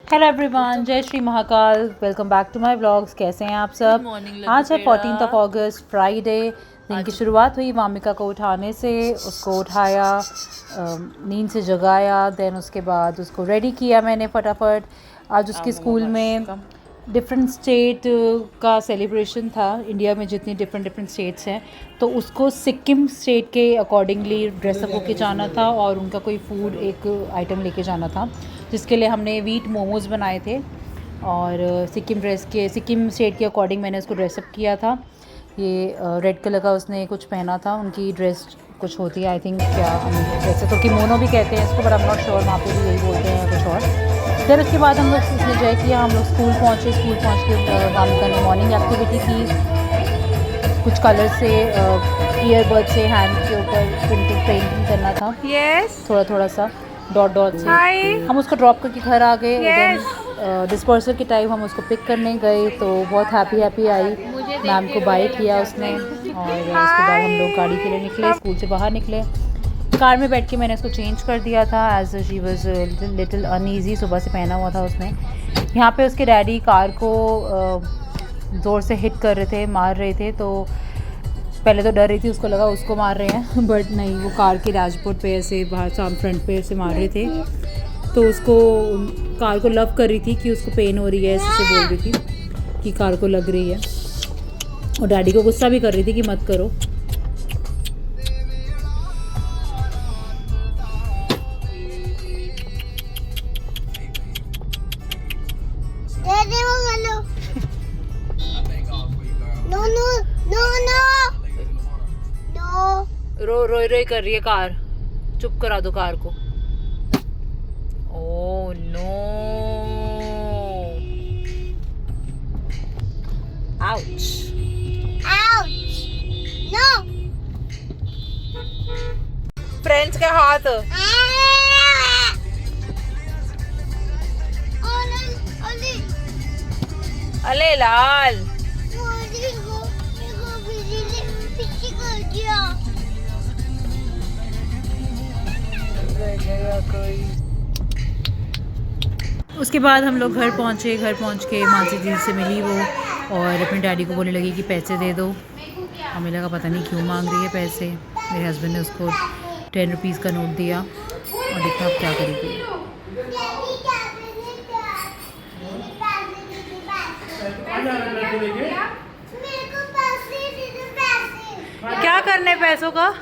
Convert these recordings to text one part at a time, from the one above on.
Hello everyone, जय Shri Mahakal. Welcome back to my vlogs. कैसे हैं आप सब? मॉर्निंग आज है 14 अगस्त, फ्राइडे। दिन की शुरुआत हुई वामिका को उठाने से। उसको उठाया, नींद से जगाया, देन उसके बाद उसको रेडी किया मैंने फटाफट। आज उसके स्कूल में डिफरेंट स्टेट का सेलिब्रेशन था। इंडिया में जितनी डिफरेंट स्टेट्स हैं, तो उसको सिक्किम स्टेट के अकॉर्डिंगली ड्रेसअप होके जाना था और उनका कोई फूड एक आइटम लेके जाना था, जिसके लिए हमने वीट मोमोज़ बनाए थे। और सिक्किम स्टेट के अकॉर्डिंग मैंने उसको ड्रेसअप किया था। ये रेड कलर का उसने कुछ पहना था। उनकी ड्रेस कुछ होती है, आई थिंक, क्या वैसे तो किमोनो भी कहते हैं इसको, but I am not sure, वहाँ पे भी यही बोलते हैं कुछ और। फिर उसके बाद हम लोग इसने जय किया, हम लोग स्कूल पहुँच के वामिका ने मॉर्निंग एक्टिविटी की। कुछ कलर से ईयरबड से हैंड के ऊपर पेंटिंग करना था। थोड़ा सा डॉट से। हम उसको ड्रॉप करके घर आ गए। देन डिस्पर्सल के टाइम हम उसको पिक करने गए, तो बहुत हैप्पी आई। मैम को बाय किया उसने, और उसके बाद हम लोग गाड़ी के लिए निकले, स्कूल से बाहर निकले। कार में बैठ के मैंने उसको चेंज कर दिया था, as she was little uneasy. सुबह से पहना हुआ था उसने। यहाँ पे उसके डैडी कार को ज़ोर से हिट कर रहे थे, मार रहे थे। तो पहले तो डर रही थी, उसको लगा उसको मार रहे हैं, बट नहीं, वो कार के डैशबोर्ड पे ऐसे बाहर फ्रंट पे ऐसे मार रहे थे। तो उसको कार को लव कर रही थी कि उसको पेन हो रही है, ऐसे बोल रही थी कि कार को लग रही है। और डैडी को गुस्सा भी कर रही थी कि मत करो। रोई कर रही है कार। चुप करा दो कार को। Oh no, ouch no. Friends के हाथ। अले लाल, उसके बाद हम लोग घर पहुँच के मानसी जी से मिली वो, और अपने डैडी को बोलने लगी कि पैसे दे दो। हमें लगा पता नहीं क्यों मांग रही है पैसे। मेरे हस्बैंड ने उसको 10 रुपीज़ का नोट दिया, और देखा अब क्या करेगी। क्या करने पैसों का?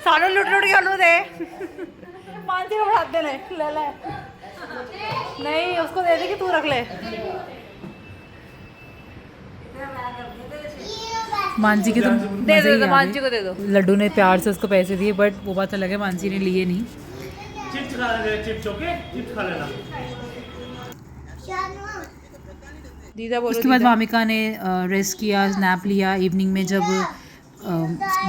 सानू लुट के ओनू दे। मानसी को हाथ दे, ले नहीं, उसको दे दे कि तू रख ले। मानसी के तुम दे दो, मानसी को दे दो। लड्डू ने प्यार से उसको पैसे दिए, बट वो बात अलग है, मानसी ने लिए नहीं। चिप्स खा लेना, चिप्स खा लेना। उसके बाद वामिका ने रेस्ट किया, स्नैप लिया। इवनिंग में जब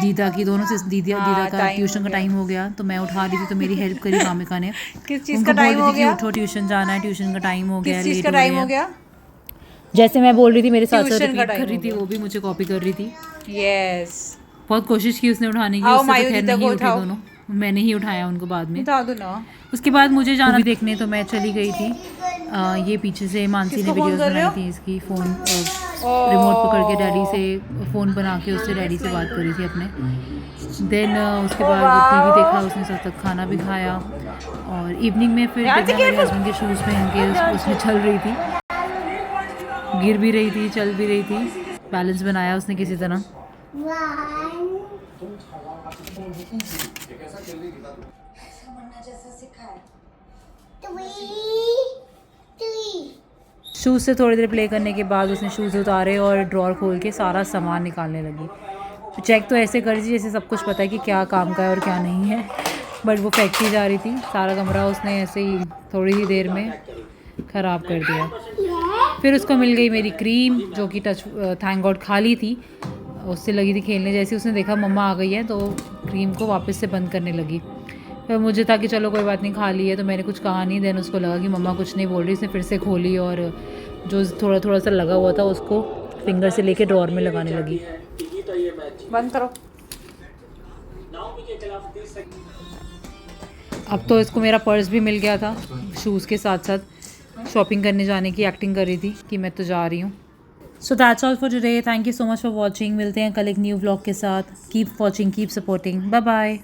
दीदा का ट्यूशन का टाइम हो गया, तो मैं उठा रही थी, तो मेरी हेल्प करी वामिका ने। किस चीज़ का टाइम हो गया? उठो, ट्यूशन जाना है, ट्यूशन का टाइम हो गया। किस चीज़ का टाइम हो गया? जैसे मैं बोल रही थी, मेरे साथ रिपीट कर रही थी, वो भी मुझे कॉपी कर रही थी। यस, बहुत कोशिश की उसने उठाने की, उससे तो खैर नहीं उठे दोनों। मैंने ही उठाया उनको बाद में। उसके बाद मुझे जाना देखने, तो मैं चली गई थी। ये पीछे से मानसी ने वीडियोस बनाई थी इसकी। फ़ोन रिमोट पकड़ के डैडी से फ़ोन बना के उससे डैडी से बात करी थी अपने। देन उसके बाद टीवी देखा उसने, साथ साथ खाना भी खाया। और इवनिंग में फिर मेरे हस्बैंड के शूज़ पहन के उसमें चल रही थी, गिर भी रही थी, चल भी रही थी। बैलेंस बनाया उसने किसी तरह। शूज़ से थोड़ी देर प्ले करने के बाद उसने शूज़ उतारे और ड्रॉर खोल के सारा सामान निकालने लगी। तो चेक तो ऐसे कर दी जैसे सब कुछ पता है कि क्या काम का है और क्या नहीं है, बट वो फेंकती जा रही थी। सारा कमरा उसने ऐसे ही थोड़ी ही देर में ख़राब कर दिया। फिर उसको मिल गई मेरी क्रीम, जो कि थैंक गॉड खाली थी। उससे लगी थी खेलने। जैसे उसने देखा मम्मा आ गई है, तो क्रीम को वापस से बंद करने लगी। फिर मुझे था कि चलो कोई बात नहीं, खा ली है, तो मैंने कुछ कहा नहीं। देन उसको लगा कि मम्मा कुछ नहीं बोल रही, उसने फिर से खोली और जो थोड़ा सा लगा हुआ था उसको फिंगर से लेके ड्रॉर में लगाने लगी। बंद करो। अब तो इसको मेरा पर्स भी मिल गया था, शूज़ के साथ साथ शॉपिंग करने जाने की एक्टिंग कर रही थी कि मैं तो जा रही हूँ। So that's all for today, thank you so much for watching. मिलते हैं कल एक न्यू व्लॉग के साथ। Keep watching, keep supporting, bye bye.